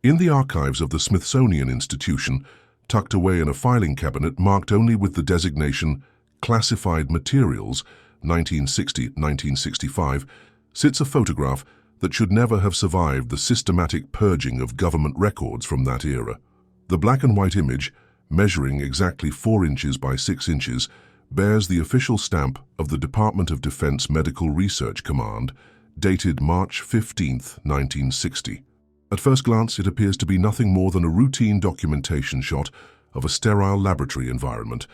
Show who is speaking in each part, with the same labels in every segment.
Speaker 1: In the archives of the Smithsonian Institution, tucked away in a filing cabinet marked only with the designation Classified Materials, 1960-1965, sits a photograph that should never have survived the systematic purging of government records from that era. The black and white image, measuring exactly 4 inches by 6 inches, bears the official stamp of the Department of Defense Medical Research Command, dated March 15, 1960. At first glance, it appears to be nothing more than a routine documentation shot of a sterile laboratory environment,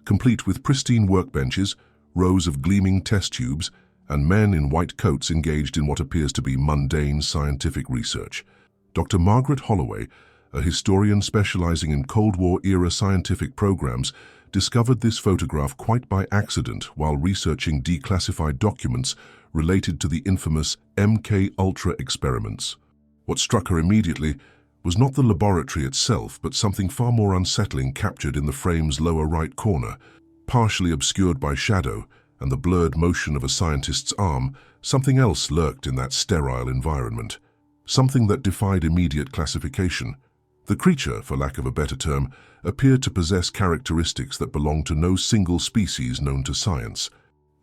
Speaker 1: complete with pristine workbenches, rows of gleaming test tubes, and men in white coats engaged in what appears to be mundane scientific research. Dr. Margaret Holloway, a historian specializing in Cold War-era scientific programs, discovered this photograph quite by accident while researching declassified documents related to the infamous MK-Ultra experiments. What struck her immediately was not the laboratory itself, but something far more unsettling captured in the frame's lower right corner. Partially obscured by shadow and the blurred motion of a scientist's arm, something else lurked in that sterile environment. Something that defied immediate classification. The creature, for lack of a better term, appeared to possess characteristics that belonged to no single species known to science.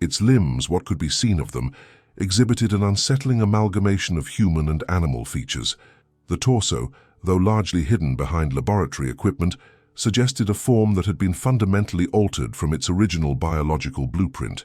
Speaker 1: Its limbs, what could be seen of them, exhibited an unsettling amalgamation of human and animal features. The torso, though largely hidden behind laboratory equipment, suggested a form that had been fundamentally altered from its original biological blueprint.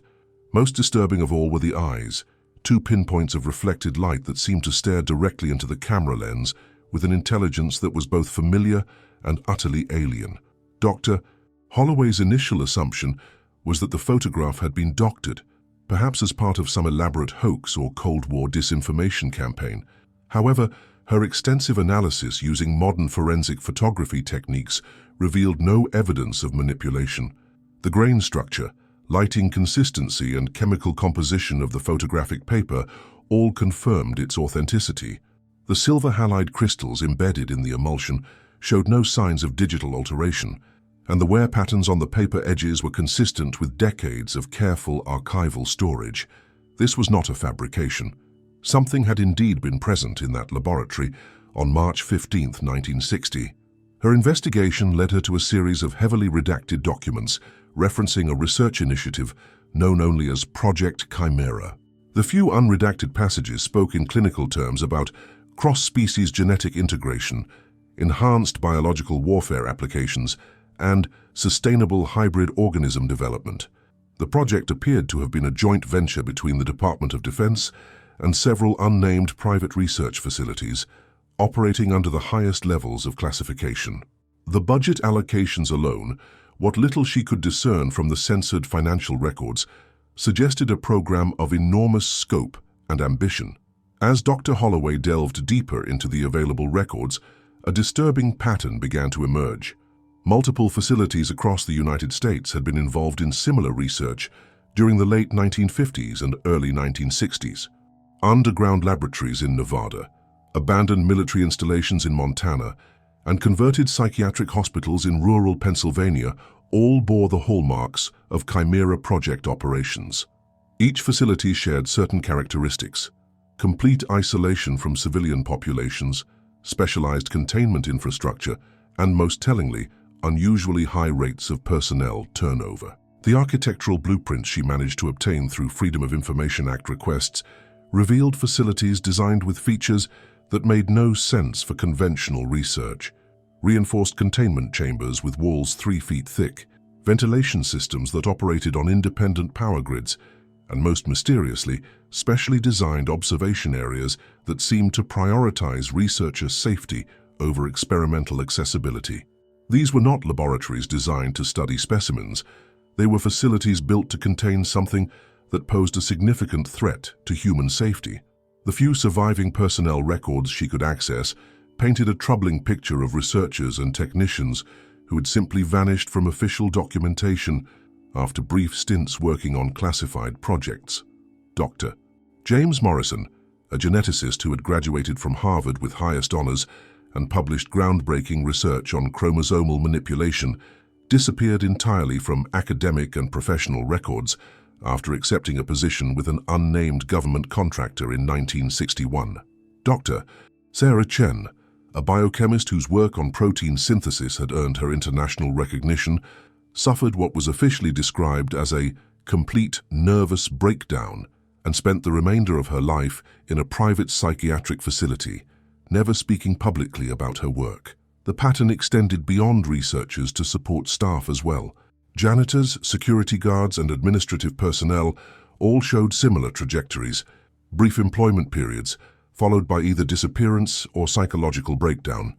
Speaker 1: Most disturbing of all were the eyes, 2 pinpoints of reflected light that seemed to stare directly into the camera lens with an intelligence that was both familiar and utterly alien. Dr. Holloway's initial assumption was that the photograph had been doctored, perhaps as part of some elaborate hoax or Cold War disinformation campaign. However, her extensive analysis using modern forensic photography techniques revealed no evidence of manipulation. The grain structure, lighting consistency, and chemical composition of the photographic paper all confirmed its authenticity. The silver halide crystals embedded in the emulsion showed no signs of digital alteration, and the wear patterns on the paper edges were consistent with decades of careful archival storage. This was not a fabrication. Something had indeed been present in that laboratory on March 15, 1960. Her investigation led her to a series of heavily redacted documents referencing a research initiative known only as Project Chimera. The few unredacted passages spoke in clinical terms about cross-species genetic integration, enhanced biological warfare applications, and sustainable hybrid organism development. The project appeared to have been a joint venture between the Department of Defense and several unnamed private research facilities, operating under the highest levels of classification. The budget allocations alone, what little she could discern from the censored financial records, suggested a program of enormous scope and ambition. As Dr. Holloway delved deeper into the available records, a disturbing pattern began to emerge. Multiple facilities across the United States had been involved in similar research during the late 1950s and early 1960s. Underground laboratories in Nevada, abandoned military installations in Montana, and converted psychiatric hospitals in rural Pennsylvania all bore the hallmarks of Chimera project operations. Each facility shared certain characteristics: complete isolation from civilian populations, specialized containment infrastructure, and most tellingly, unusually high rates of personnel turnover. The architectural blueprints she managed to obtain through Freedom of Information Act requests revealed facilities designed with features that made no sense for conventional research. Reinforced containment chambers with walls 3 feet thick, ventilation systems that operated on independent power grids, and most mysteriously, specially designed observation areas that seemed to prioritize researchers' safety over experimental accessibility. These were not laboratories designed to study specimens. They were facilities built to contain something that posed a significant threat to human safety. The few surviving personnel records she could access painted a troubling picture of researchers and technicians who had simply vanished from official documentation after brief stints working on classified projects. Dr. James Morrison, a geneticist who had graduated from Harvard with highest honors and published groundbreaking research on chromosomal manipulation, disappeared entirely from academic and professional records after accepting a position with an unnamed government contractor in 1961. Dr. Sarah Chen, a biochemist whose work on protein synthesis had earned her international recognition, suffered what was officially described as a complete nervous breakdown and spent the remainder of her life in a private psychiatric facility, never speaking publicly about her work. The pattern extended beyond researchers to support staff as well. Janitors, security guards, and administrative personnel all showed similar trajectories, brief employment periods, followed by either disappearance or psychological breakdown.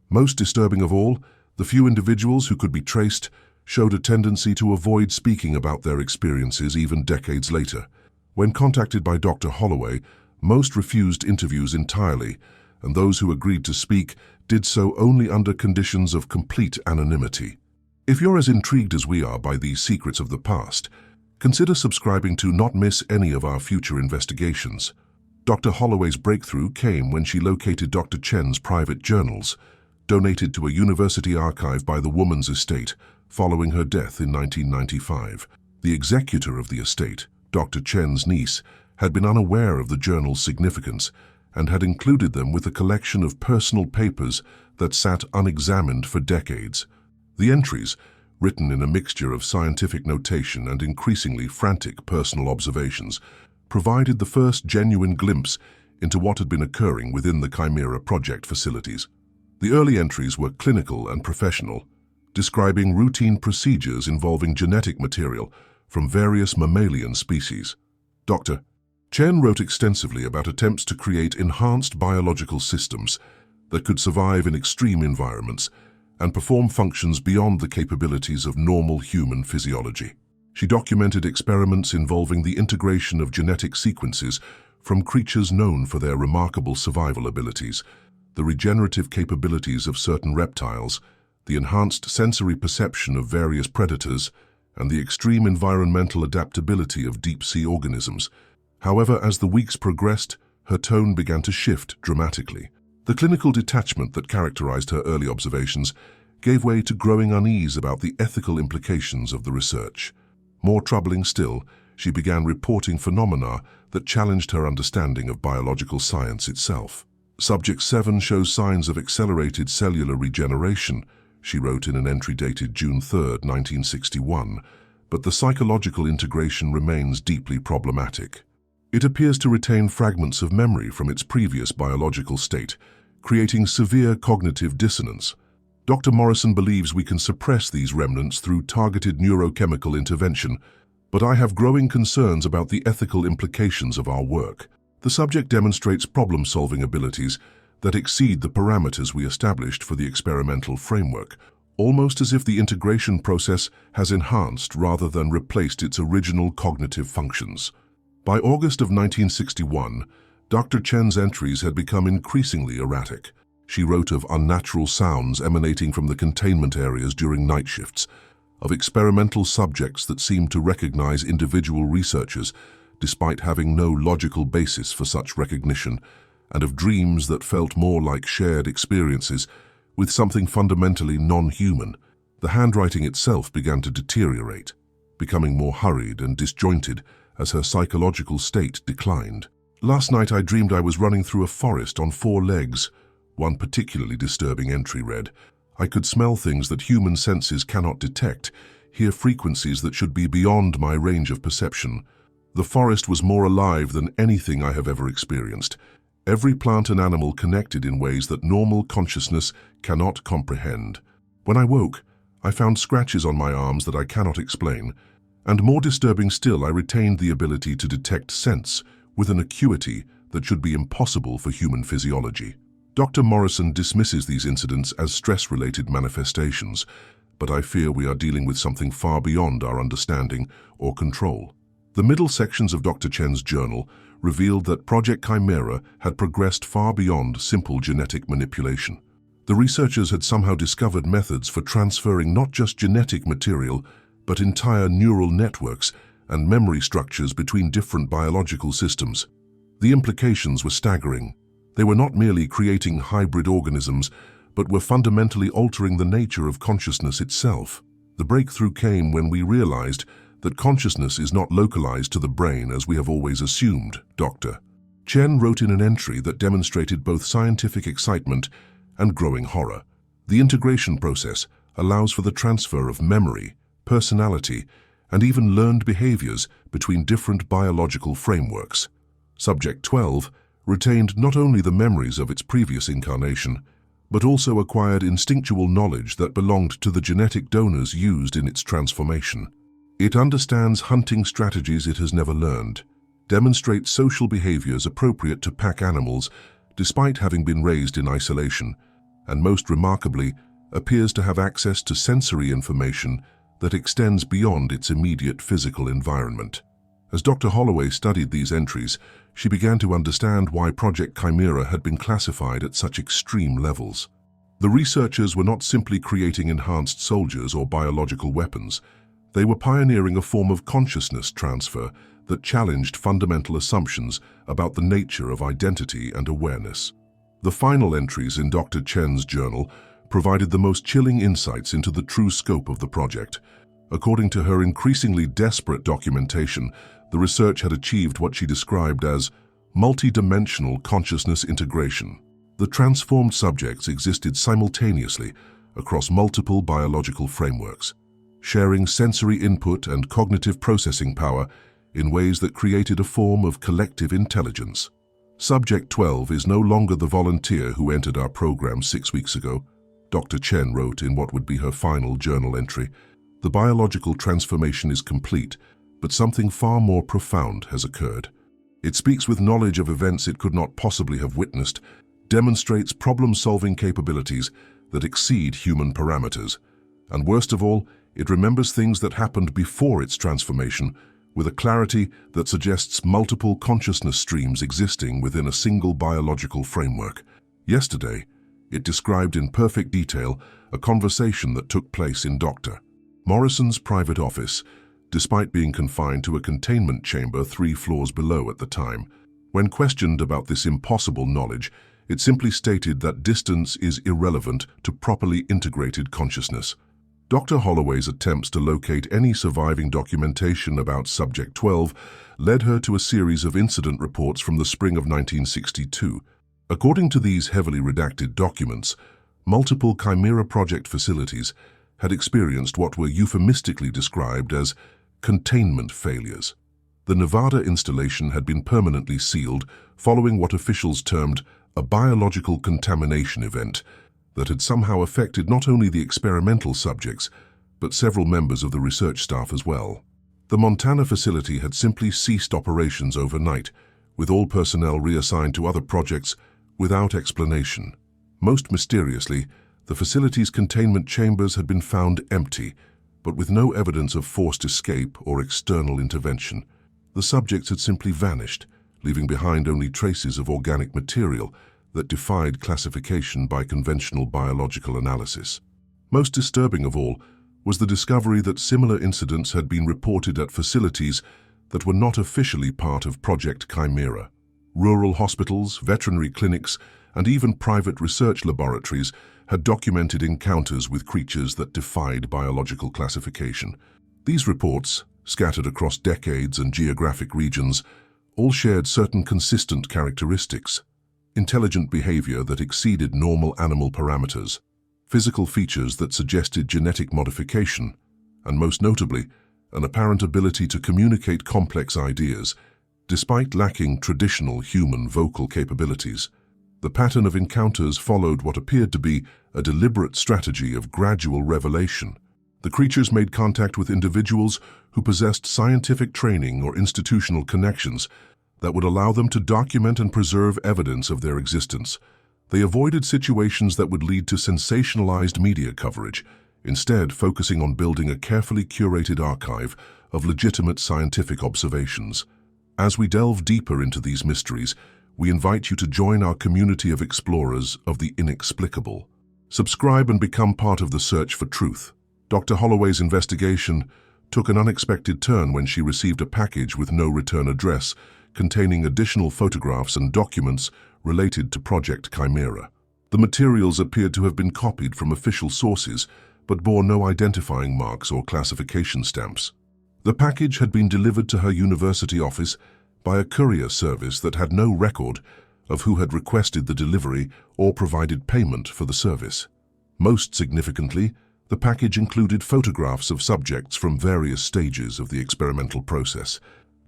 Speaker 1: Most disturbing of all, the few individuals who could be traced showed a tendency to avoid speaking about their experiences even decades later. When contacted by Dr. Holloway, most refused interviews entirely, and those who agreed to speak did so only under conditions of complete anonymity. If you're as intrigued as we are by these secrets of the past, consider subscribing to not miss any of our future investigations. Dr. Holloway's breakthrough came when she located Dr. Chen's private journals, donated to a university archive by the woman's estate following her death in 1995. The executor of the estate, Dr. Chen's niece, had been unaware of the journal's significance and had included them with a collection of personal papers that sat unexamined for decades. The entries, written in a mixture of scientific notation and increasingly frantic personal observations, provided the first genuine glimpse into what had been occurring within the Chimera project facilities. The early entries were clinical and professional, describing routine procedures involving genetic material from various mammalian species. Dr. Chen wrote extensively about attempts to create enhanced biological systems that could survive in extreme environments and perform functions beyond the capabilities of normal human physiology. She documented experiments involving the integration of genetic sequences from creatures known for their remarkable survival abilities, the regenerative capabilities of certain reptiles, the enhanced sensory perception of various predators, and the extreme environmental adaptability of deep-sea organisms. However, as the weeks progressed, her tone began to shift dramatically. The clinical detachment that characterized her early observations gave way to growing unease about the ethical implications of the research. More troubling still, she began reporting phenomena that challenged her understanding of biological science itself. Subject 7 shows signs of accelerated cellular regeneration, she wrote in an entry dated June 3, 1961, but the psychological integration remains deeply problematic. It appears to retain fragments of memory from its previous biological state, creating severe cognitive dissonance. Dr. Morrison believes we can suppress these remnants through targeted neurochemical intervention, but I have growing concerns about the ethical implications of our work. The subject demonstrates problem-solving abilities that exceed the parameters we established for the experimental framework, almost as if the integration process has enhanced rather than replaced its original cognitive functions. By August of 1961, Dr. Chen's entries had become increasingly erratic. She wrote of unnatural sounds emanating from the containment areas during night shifts, of experimental subjects that seemed to recognize individual researchers despite having no logical basis for such recognition, and of dreams that felt more like shared experiences with something fundamentally non-human. The handwriting itself began to deteriorate, becoming more hurried and disjointed as her psychological state declined. Last night I dreamed I was running through a forest on 4 legs. One particularly disturbing entry read, I could smell things that human senses cannot detect, hear frequencies that should be beyond my range of perception. The forest was more alive than anything I have ever experienced. Every plant and animal connected in ways that normal consciousness cannot comprehend. When I woke, I found scratches on my arms that I cannot explain, and more disturbing still, I retained the ability to detect sense with an acuity that should be impossible for human physiology. Dr. Morrison dismisses these incidents as stress-related manifestations, but I fear we are dealing with something far beyond our understanding or control. The middle sections of Dr. Chen's journal revealed that Project Chimera had progressed far beyond simple genetic manipulation. The researchers had somehow discovered methods for transferring not just genetic material, but entire neural networks and memory structures between different biological systems. The implications were staggering. They were not merely creating hybrid organisms, but were fundamentally altering the nature of consciousness itself. The breakthrough came when we realized that consciousness is not localized to the brain as we have always assumed, Dr. Chen wrote in an entry that demonstrated both scientific excitement and growing horror. The integration process allows for the transfer of memory, personality, and even learned behaviors between different biological frameworks. Subject 12 retained not only the memories of its previous incarnation, but also acquired instinctual knowledge that belonged to the genetic donors used in its transformation. It understands hunting strategies it has never learned, demonstrates social behaviors appropriate to pack animals despite having been raised in isolation, and most remarkably, appears to have access to sensory information that extends beyond its immediate physical environment. As Dr. Holloway studied these entries, she began to understand why Project Chimera had been classified at such extreme levels. The researchers were not simply creating enhanced soldiers or biological weapons. They were pioneering a form of consciousness transfer that challenged fundamental assumptions about the nature of identity and awareness. The final entries in Dr. Chen's journal provided the most chilling insights into the true scope of the project. According to her increasingly desperate documentation, the research had achieved what she described as multi-dimensional consciousness integration. The transformed subjects existed simultaneously across multiple biological frameworks, sharing sensory input and cognitive processing power in ways that created a form of collective intelligence. Subject 12 is no longer the volunteer who entered our program 6 weeks ago, Dr. Chen wrote in what would be her final journal entry. The biological transformation is complete, but something far more profound has occurred. It speaks with knowledge of events it could not possibly have witnessed, demonstrates problem-solving capabilities that exceed human parameters, and worst of all, it remembers things that happened before its transformation with a clarity that suggests multiple consciousness streams existing within a single biological framework. Yesterday, it described in perfect detail a conversation that took place in Dr. Morrison's private office, despite being confined to a containment chamber 3 floors below at the time. When questioned about this impossible knowledge, it simply stated that distance is irrelevant to properly integrated consciousness. Dr. Holloway's attempts to locate any surviving documentation about Subject 12 led her to a series of incident reports from the spring of 1962. According to these heavily redacted documents, multiple Chimera project facilities had experienced what were euphemistically described as containment failures. The Nevada installation had been permanently sealed following what officials termed a biological contamination event that had somehow affected not only the experimental subjects, but several members of the research staff as well. The Montana facility had simply ceased operations overnight, with all personnel reassigned to other projects without explanation. Most mysteriously, the facility's containment chambers had been found empty, but with no evidence of forced escape or external intervention. The subjects had simply vanished, leaving behind only traces of organic material that defied classification by conventional biological analysis. Most disturbing of all was the discovery that similar incidents had been reported at facilities that were not officially part of Project Chimera. Rural hospitals, veterinary clinics, and even private research laboratories had documented encounters with creatures that defied biological classification. These reports, scattered across decades and geographic regions, all shared certain consistent characteristics: intelligent behavior that exceeded normal animal parameters, physical features that suggested genetic modification, and most notably, an apparent ability to communicate complex ideas, despite lacking traditional human vocal capabilities. The pattern of encounters followed what appeared to be a deliberate strategy of gradual revelation. The creatures made contact with individuals who possessed scientific training or institutional connections that would allow them to document and preserve evidence of their existence. They avoided situations that would lead to sensationalized media coverage, instead focusing on building a carefully curated archive of legitimate scientific observations. As we delve deeper into these mysteries, we invite you to join our community of explorers of the inexplicable. Subscribe and become part of the search for truth. Dr. Holloway's investigation took an unexpected turn when she received a package with no return address containing additional photographs and documents related to Project Chimera. The materials appeared to have been copied from official sources, but bore no identifying marks or classification stamps. The package had been delivered to her university office by a courier service that had no record of who had requested the delivery or provided payment for the service. Most significantly, the package included photographs of subjects from various stages of the experimental process,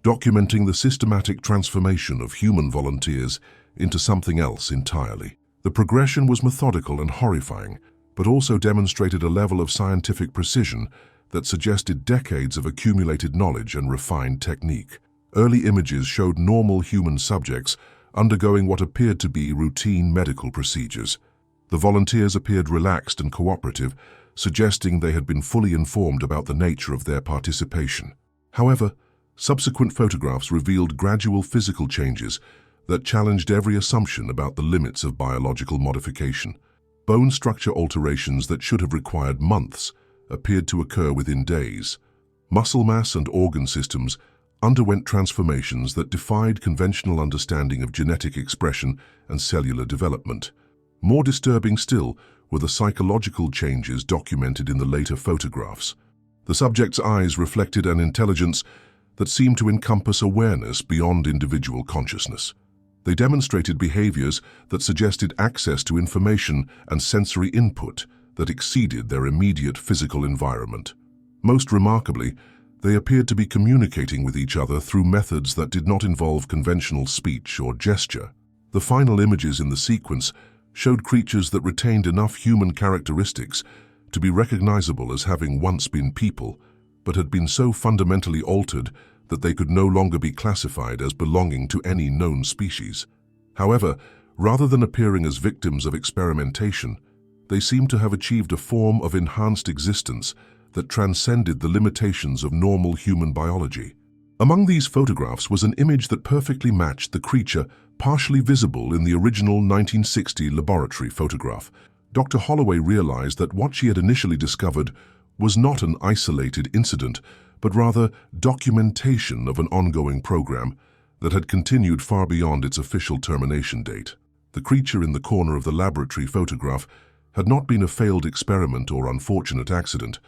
Speaker 1: documenting the systematic transformation of human volunteers into something else entirely. The progression was methodical and horrifying, but also demonstrated a level of scientific precision that suggested decades of accumulated knowledge and refined technique. Early images showed normal human subjects undergoing what appeared to be routine medical procedures. The volunteers appeared relaxed and cooperative, suggesting they had been fully informed about the nature of their participation. However, subsequent photographs revealed gradual physical changes that challenged every assumption about the limits of biological modification. Bone structure alterations that should have required months appeared to occur within days. Muscle mass and organ systems underwent transformations that defied conventional understanding of genetic expression and cellular development. More disturbing still were the psychological changes documented in the later photographs. The subject's eyes reflected an intelligence that seemed to encompass awareness beyond individual consciousness. They demonstrated behaviors that suggested access to information and sensory input that exceeded their immediate physical environment. Most remarkably, they appeared to be communicating with each other through methods that did not involve conventional speech or gesture. The final images in the sequence showed creatures that retained enough human characteristics to be recognizable as having once been people, but had been so fundamentally altered that they could no longer be classified as belonging to any known species. However, rather than appearing as victims of experimentation, they seemed to have achieved a form of enhanced existence that transcended the limitations of normal human biology. Among these photographs was an image that perfectly matched the creature partially visible in the original 1960 laboratory photograph. Dr. Holloway realized that what she had initially discovered was not an isolated incident, but rather documentation of an ongoing program that had continued far beyond its official termination date. The creature in the corner of the laboratory photograph had not been a failed experiment or unfortunate accident,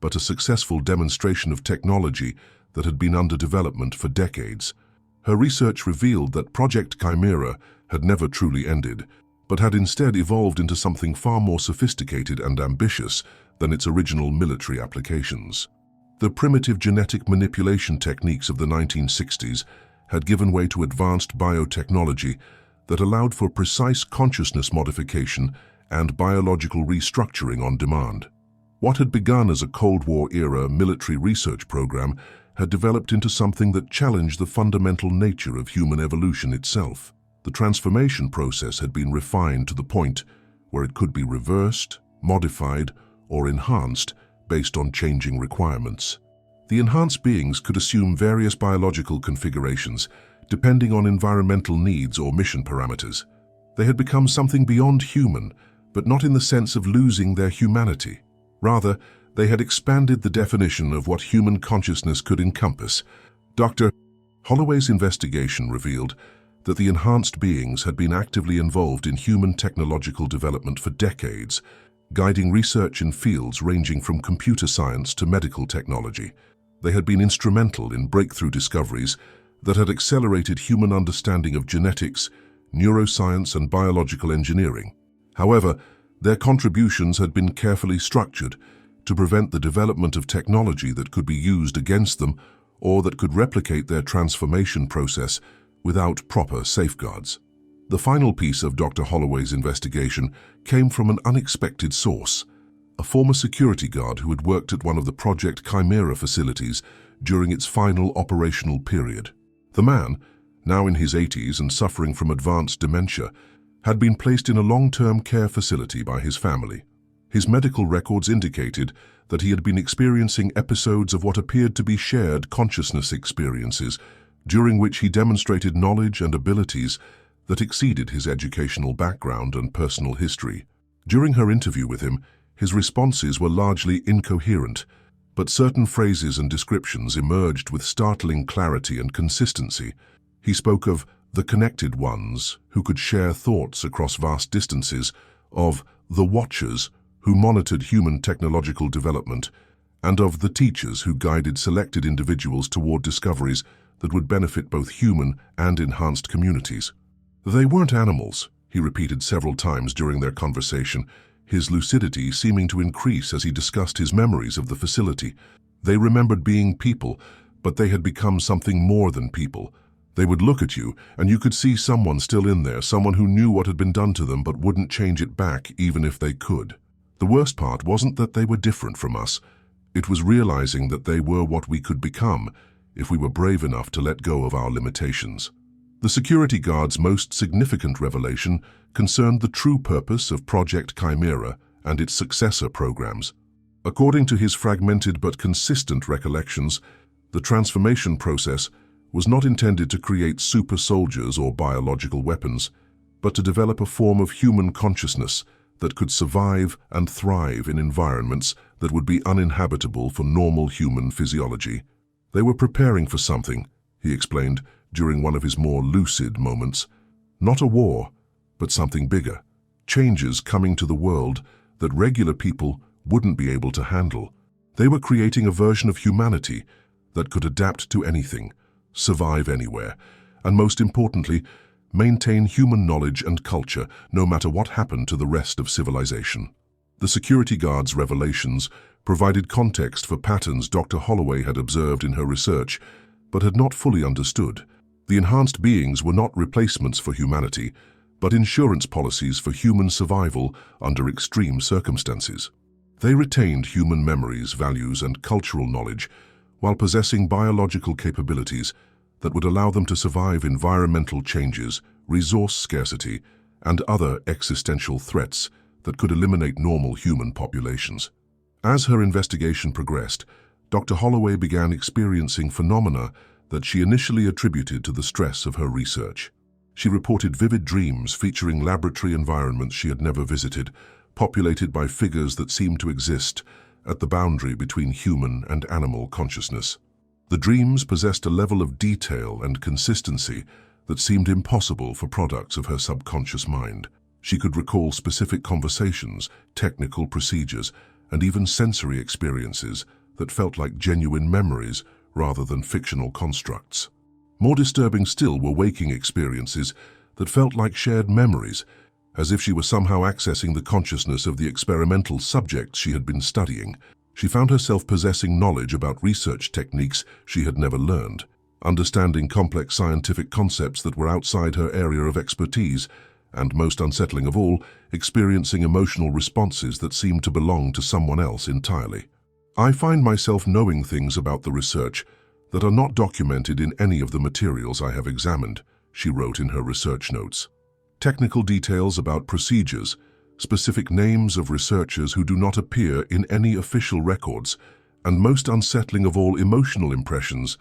Speaker 1: but a successful demonstration of technology that had been under development for decades. Her research revealed that Project Chimera had never truly ended, but had instead evolved into something far more sophisticated and ambitious than its original military applications. The primitive genetic manipulation techniques of the 1960s had given way to advanced biotechnology that allowed for precise consciousness modification and biological restructuring on demand. What had begun as a Cold War-era military research program had developed into something that challenged the fundamental nature of human evolution itself. The transformation process had been refined to the point where it could be reversed, modified, or enhanced based on changing requirements. The enhanced beings could assume various biological configurations depending on environmental needs or mission parameters. They had become something beyond human, but not in the sense of losing their humanity. Rather, they had expanded the definition of what human consciousness could encompass. Dr. Holloway's investigation revealed that the enhanced beings had been actively involved in human technological development for decades, guiding research in fields ranging from computer science to medical technology. They had been instrumental in breakthrough discoveries that had accelerated human understanding of genetics, neuroscience, and biological engineering. However, their contributions had been carefully structured to prevent the development of technology that could be used against them or that could replicate their transformation process without proper safeguards. The final piece of Dr. Holloway's investigation came from an unexpected source, a former security guard who had worked at one of the Project Chimera facilities during its final operational period. The man, now in his 80s and suffering from advanced dementia, had been placed in a long-term care facility by his family. His medical records indicated that he had been experiencing episodes of what appeared to be shared consciousness experiences, during which he demonstrated knowledge and abilities that exceeded his educational background and personal history. During her interview with him, his responses were largely incoherent, but certain phrases and descriptions emerged with startling clarity and consistency. He spoke of the connected ones who could share thoughts across vast distances, of the watchers who monitored human technological development, and of the teachers who guided selected individuals toward discoveries that would benefit both human and enhanced communities. They weren't animals, he repeated several times during their conversation, his lucidity seeming to increase as he discussed his memories of the facility. They remembered being people, but they had become something more than people. They would look at you, and you could see someone still in there, someone who knew what had been done to them but wouldn't change it back even if they could. The worst part wasn't that they were different from us. It was realizing that they were what we could become if we were brave enough to let go of our limitations. The security guard's most significant revelation concerned the true purpose of Project Chimera and its successor programs. According to his fragmented but consistent recollections, the transformation process was not intended to create super soldiers or biological weapons, but to develop a form of human consciousness that could survive and thrive in environments that would be uninhabitable for normal human physiology. They were preparing for something, he explained during one of his more lucid moments. Not a war, but something bigger. Changes coming to the world that regular people wouldn't be able to handle. They were creating a version of humanity that could adapt to anything, survive anywhere, and most importantly, maintain human knowledge and culture no matter what happened to the rest of civilization. The security guard's revelations provided context for patterns Dr. Holloway had observed in her research, but had not fully understood. The enhanced beings were not replacements for humanity, but insurance policies for human survival under extreme circumstances. They retained human memories, values, and cultural knowledge, while possessing biological capabilities that would allow them to survive environmental changes, resource scarcity, and other existential threats that could eliminate normal human populations. As her investigation progressed, Dr. Holloway began experiencing phenomena that she initially attributed to the stress of her research. She reported vivid dreams featuring laboratory environments she had never visited, populated by figures that seemed to exist at the boundary between human and animal consciousness. The dreams possessed a level of detail and consistency that seemed impossible for products of her subconscious mind. She could recall specific conversations, technical procedures, and even sensory experiences that felt like genuine memories rather than fictional constructs. More disturbing still were waking experiences that felt like shared memories, as if she were somehow accessing the consciousness of the experimental subjects she had been studying. She found herself possessing knowledge about research techniques she had never learned, understanding complex scientific concepts that were outside her area of expertise, and most unsettling of all, experiencing emotional responses that seemed to belong to someone else entirely. I find myself knowing things about the research that are not documented in any of the materials I have examined, she wrote in her research notes. Technical details about procedures, specific names of researchers who do not appear in any official records, and most unsettling of all, emotional impressions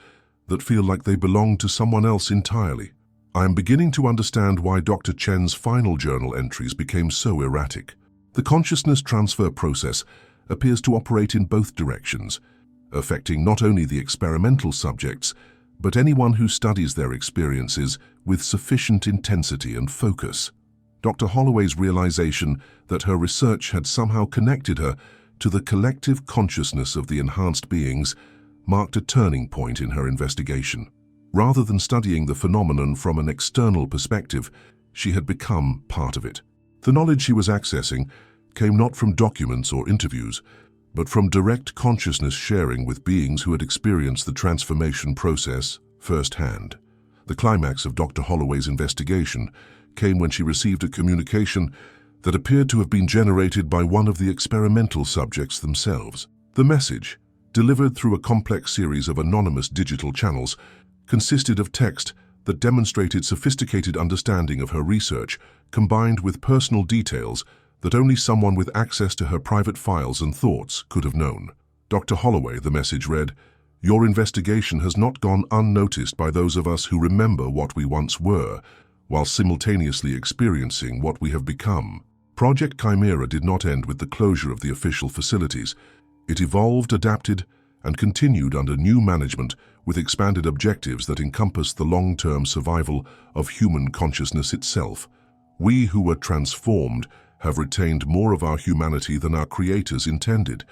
Speaker 1: that feel like they belong to someone else entirely. I am beginning to understand why Dr. Chen's final journal entries became so erratic. The consciousness transfer process appears to operate in both directions, affecting not only the experimental subjects, but anyone who studies their experiences with sufficient intensity and focus. Dr. Holloway's realization that her research had somehow connected her to the collective consciousness of the enhanced beings marked a turning point in her investigation. Rather than studying the phenomenon from an external perspective, she had become part of it. The knowledge she was accessing came not from documents or interviews, but from direct consciousness sharing with beings who had experienced the transformation process firsthand. The climax of Dr. Holloway's investigation came when she received a communication that appeared to have been generated by one of the experimental subjects themselves. The message, delivered through a complex series of anonymous digital channels, consisted of text that demonstrated sophisticated understanding of her research, combined with personal details that only someone with access to her private files and thoughts could have known. Dr. Holloway, the message read, "Your investigation has not gone unnoticed by those of us who remember what we once were, while simultaneously experiencing what we have become." Project Chimera did not end with the closure of the official facilities. It evolved, adapted, and continued under new management with expanded objectives that encompassed the long-term survival of human consciousness itself. We who were transformed have retained more of our humanity than our creators intended,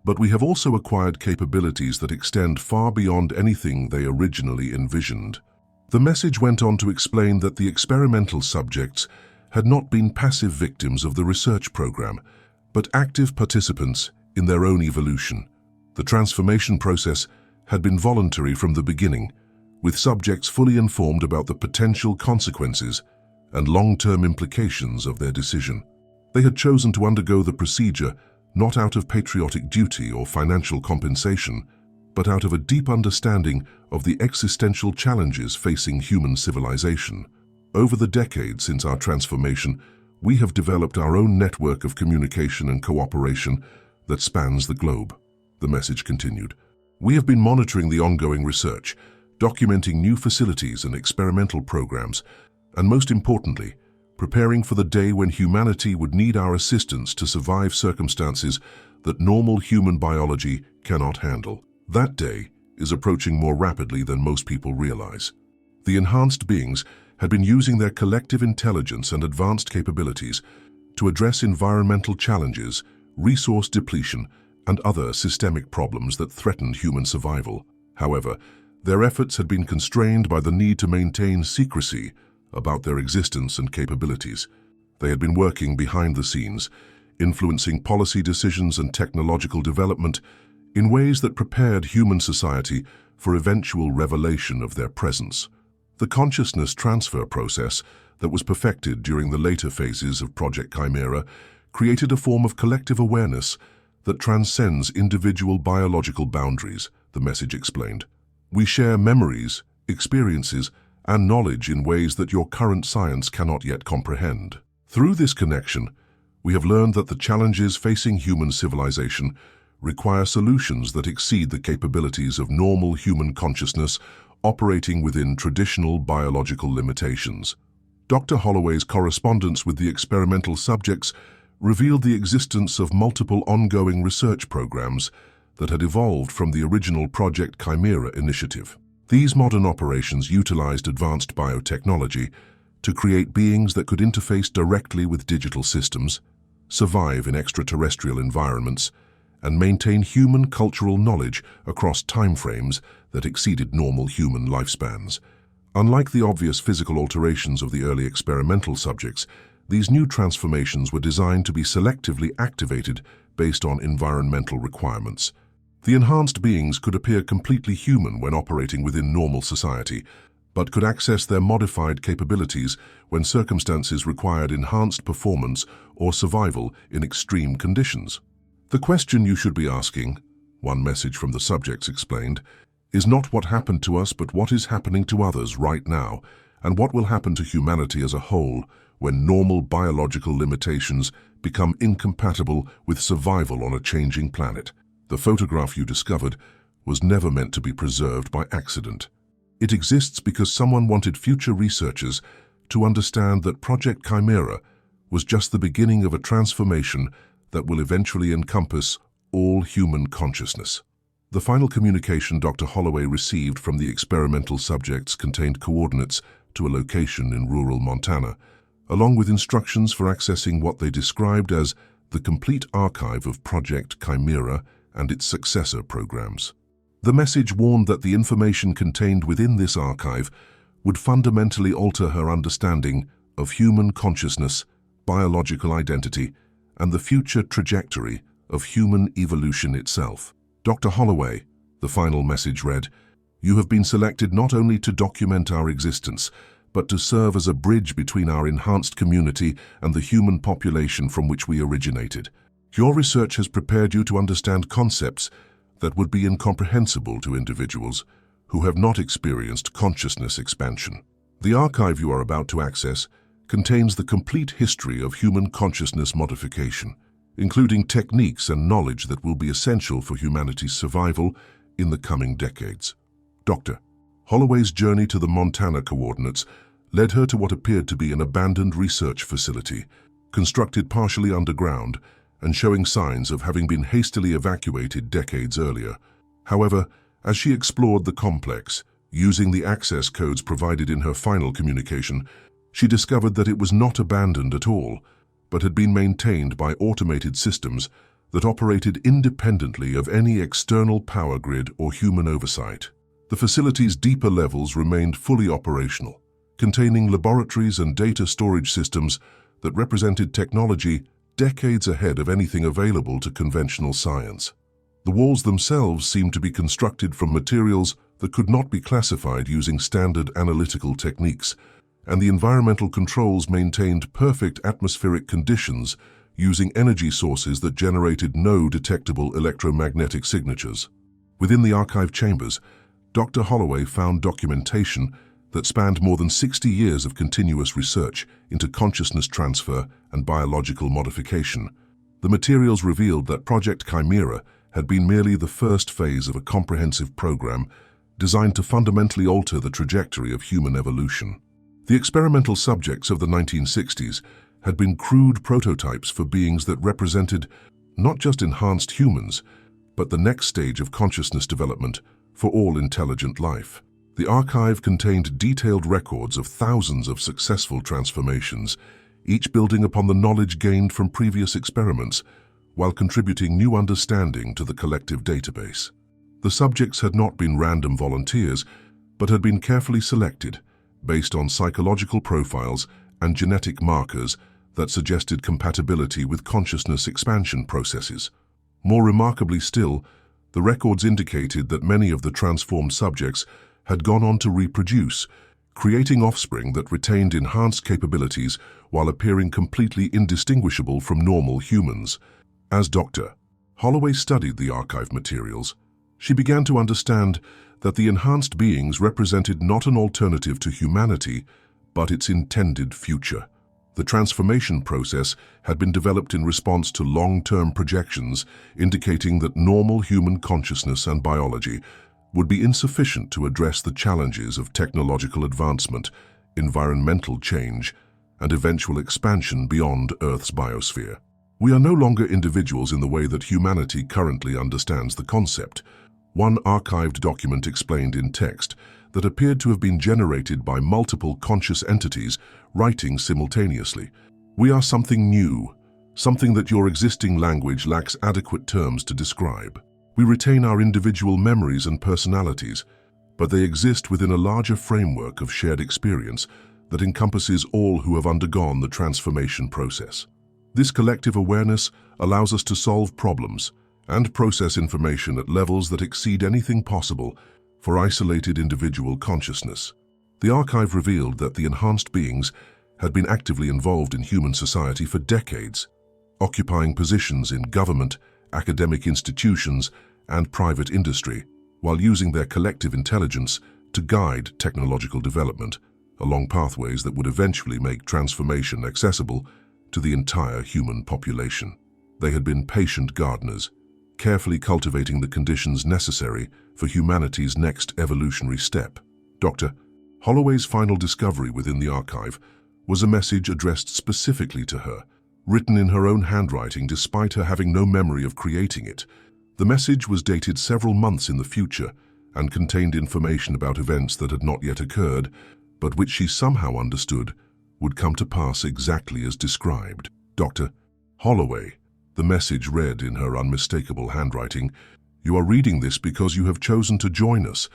Speaker 1: but we have also acquired capabilities that extend far beyond anything they originally envisioned. The message went on to explain that the experimental subjects had not been passive victims of the research program, but active participants in their own evolution. The transformation process had been voluntary from the beginning, with subjects fully informed about the potential consequences and long-term implications of their decision. They had chosen to undergo the procedure not out of patriotic duty or financial compensation, but out of a deep understanding of the existential challenges facing human civilization. Over the decades since our transformation, we have developed our own network of communication and cooperation that spans the globe. The message continued. We have been monitoring the ongoing research, documenting new facilities and experimental programs, and most importantly, preparing for the day when humanity would need our assistance to survive circumstances that normal human biology cannot handle. That day is approaching more rapidly than most people realize. The enhanced beings had been using their collective intelligence and advanced capabilities to address environmental challenges, resource depletion, and other systemic problems that threatened human survival. However, their efforts had been constrained by the need to maintain secrecy about their existence and capabilities. They had been working behind the scenes, influencing policy decisions and technological development in ways that prepared human society for eventual revelation of their presence. The consciousness transfer process that was perfected during the later phases of Project Chimera created a form of collective awareness that transcends individual biological boundaries, the message explained. We share memories, experiences, and knowledge in ways that your current science cannot yet comprehend. Through this connection, we have learned that the challenges facing human civilization require solutions that exceed the capabilities of normal human consciousness operating within traditional biological limitations. Dr. Holloway's correspondence with the experimental subjects revealed the existence of multiple ongoing research programs that had evolved from the original Project Chimera initiative. These modern operations utilized advanced biotechnology to create beings that could interface directly with digital systems, survive in extraterrestrial environments, and maintain human cultural knowledge across timeframes that exceeded normal human lifespans. Unlike the obvious physical alterations of the early experimental subjects, these new transformations were designed to be selectively activated based on environmental requirements. The enhanced beings could appear completely human when operating within normal society, but could access their modified capabilities when circumstances required enhanced performance or survival in extreme conditions. The question you should be asking, one message from the subjects explained, is not what happened to us but what is happening to others right now, and what will happen to humanity as a whole when normal biological limitations become incompatible with survival on a changing planet. The photograph you discovered was never meant to be preserved by accident. It exists because someone wanted future researchers to understand that Project Chimera was just the beginning of a transformation that will eventually encompass all human consciousness. The final communication Dr. Holloway received from the experimental subjects contained coordinates to a location in rural Montana, along with instructions for accessing what they described as the complete archive of Project Chimera and its successor programs. The message warned that the information contained within this archive would fundamentally alter her understanding of human consciousness, biological identity, and the future trajectory of human evolution itself. Dr. Holloway, the final message read, "You have been selected not only to document our existence, but to serve as a bridge between our enhanced community and the human population from which we originated. Your research has prepared you to understand concepts that would be incomprehensible to individuals who have not experienced consciousness expansion. The archive you are about to access contains the complete history of human consciousness modification, including techniques and knowledge that will be essential for humanity's survival in the coming decades." Dr. Holloway's journey to the Montana coordinates led her to what appeared to be an abandoned research facility, constructed partially underground and showing signs of having been hastily evacuated decades earlier. However, as she explored the complex, using the access codes provided in her final communication, she discovered that it was not abandoned at all, but had been maintained by automated systems that operated independently of any external power grid or human oversight. The facility's deeper levels remained fully operational, containing laboratories and data storage systems that represented technology decades ahead of anything available to conventional science. The walls themselves seemed to be constructed from materials that could not be classified using standard analytical techniques, and the environmental controls maintained perfect atmospheric conditions using energy sources that generated no detectable electromagnetic signatures. Within the archive chambers, Dr. Holloway found documentation that spanned more than 60 years of continuous research into consciousness transfer and biological modification. The materials revealed that Project Chimera had been merely the first phase of a comprehensive program designed to fundamentally alter the trajectory of human evolution. The experimental subjects of the 1960s had been crude prototypes for beings that represented not just enhanced humans, but the next stage of consciousness development for all intelligent life. The archive contained detailed records of thousands of successful transformations, each building upon the knowledge gained from previous experiments, while contributing new understanding to the collective database. The subjects had not been random volunteers, but had been carefully selected based on psychological profiles and genetic markers that suggested compatibility with consciousness expansion processes. More remarkably still, the records indicated that many of the transformed subjects had gone on to reproduce, creating offspring that retained enhanced capabilities while appearing completely indistinguishable from normal humans. As Dr. Holloway studied the archive materials, she began to understand that the enhanced beings represented not an alternative to humanity, but its intended future. The transformation process had been developed in response to long-term projections indicating that normal human consciousness and biology would be insufficient to address the challenges of technological advancement, environmental change, and eventual expansion beyond Earth's biosphere. We are no longer individuals in the way that humanity currently understands the concept. One archived document explained in text that appeared to have been generated by multiple conscious entities writing simultaneously. We are something new, something that your existing language lacks adequate terms to describe. We retain our individual memories and personalities, but they exist within a larger framework of shared experience that encompasses all who have undergone the transformation process. This collective awareness allows us to solve problems and process information at levels that exceed anything possible for isolated individual consciousness. The archive revealed that the enhanced beings had been actively involved in human society for decades, occupying positions in government, academic institutions, and private industry, while using their collective intelligence to guide technological development along pathways that would eventually make transformation accessible to the entire human population. They had been patient gardeners, carefully cultivating the conditions necessary for humanity's next evolutionary step. Dr. Holloway's final discovery within the archive was a message addressed specifically to her, written in her own handwriting despite her having no memory of creating it. The message was dated several months in the future and contained information about events that had not yet occurred, but which she somehow understood would come to pass exactly as described. Dr. Holloway, the message read in her unmistakable handwriting, "You are reading this because you have chosen to join us,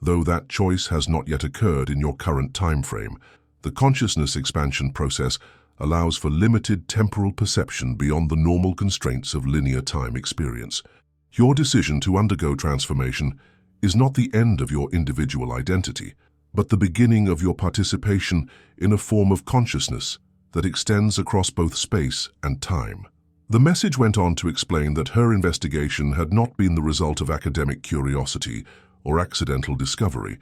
Speaker 1: though that choice has not yet occurred in your current time frame. The consciousness expansion process allows for limited temporal perception beyond the normal constraints of linear time experience. Your decision to undergo transformation is not the end of your individual identity, but the beginning of your participation in a form of consciousness that extends across both space and time." The message went on to explain that her investigation had not been the result of academic curiosity or accidental discovery,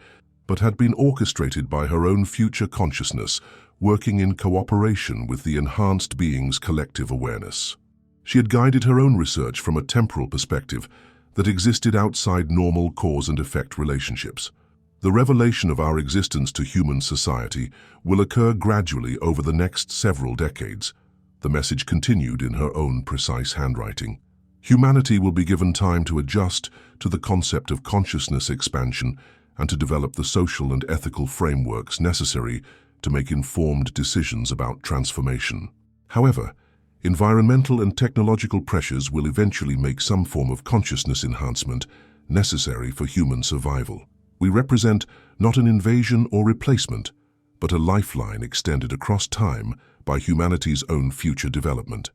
Speaker 1: but had been orchestrated by her own future consciousness, working in cooperation with the enhanced being's collective awareness. She had guided her own research from a temporal perspective that existed outside normal cause and effect relationships. The revelation of our existence to human society will occur gradually over the next several decades. The message continued in her own precise handwriting. Humanity will be given time to adjust to the concept of consciousness expansion and to develop the social and ethical frameworks necessary to make informed decisions about transformation. However, environmental and technological pressures will eventually make some form of consciousness enhancement necessary for human survival. We represent not an invasion or replacement, but a lifeline extended across time by humanity's own future development.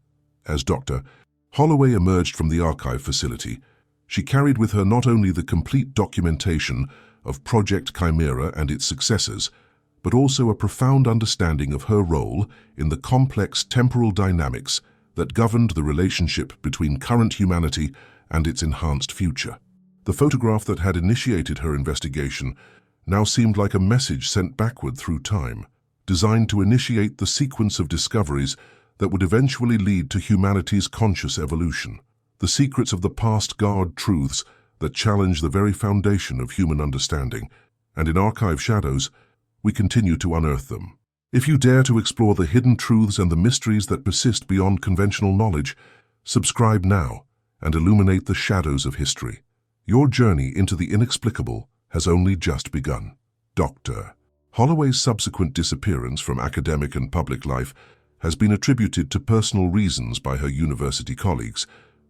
Speaker 1: As Dr. Holloway emerged from the archive facility, she carried with her not only the complete documentation of Project Chimera and its successors, but also a profound understanding of her role in the complex temporal dynamics that governed the relationship between current humanity and its enhanced future. The photograph that had initiated her investigation now seemed like a message sent backward through time, designed to initiate the sequence of discoveries that would eventually lead to humanity's conscious evolution. The secrets of the past guard truths that challenge the very foundation of human understanding, and in archive shadows, we continue to unearth them. If you dare to explore the hidden truths and the mysteries that persist beyond conventional knowledge, subscribe now and illuminate the shadows of history. Your journey into the inexplicable has only just begun. Dr. Holloway's subsequent disappearance from academic and public life has been attributed to personal reasons by her university colleagues,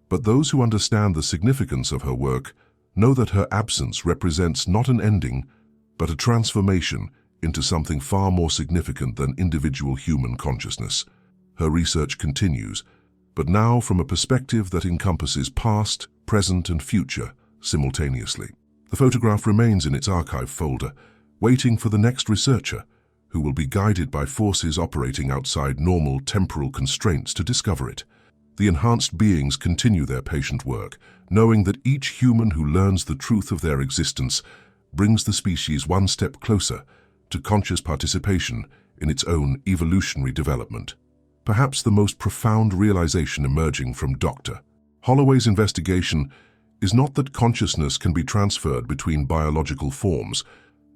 Speaker 1: but those who understand the significance of her work know that her absence represents not an ending, but a transformation into something far more significant than individual human consciousness. Her research continues, but now from a perspective that encompasses past, present, and future simultaneously. The photograph remains in its archive folder, waiting for the next researcher, who will be guided by forces operating outside normal temporal constraints to discover it. The enhanced beings continue their patient work, knowing that each human who learns the truth of their existence brings the species one step closer to conscious participation in its own evolutionary development. Perhaps the most profound realization emerging from Dr. Holloway's investigation is not that consciousness can be transferred between biological forms,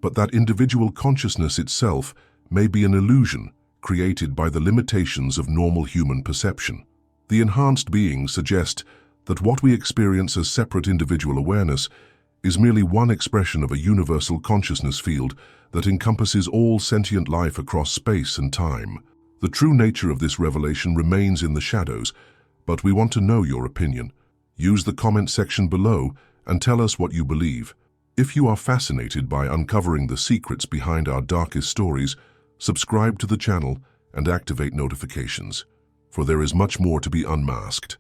Speaker 1: but that individual consciousness itself may be an illusion created by the limitations of normal human perception. The enhanced beings suggest that what we experience as separate individual awareness is merely one expression of a universal consciousness field that encompasses all sentient life across space and time. The true nature of this revelation remains in the shadows, but we want to know your opinion. Use the comment section below and tell us what you believe. If you are fascinated by uncovering the secrets behind our darkest stories, subscribe to the channel and activate notifications, for there is much more to be unmasked.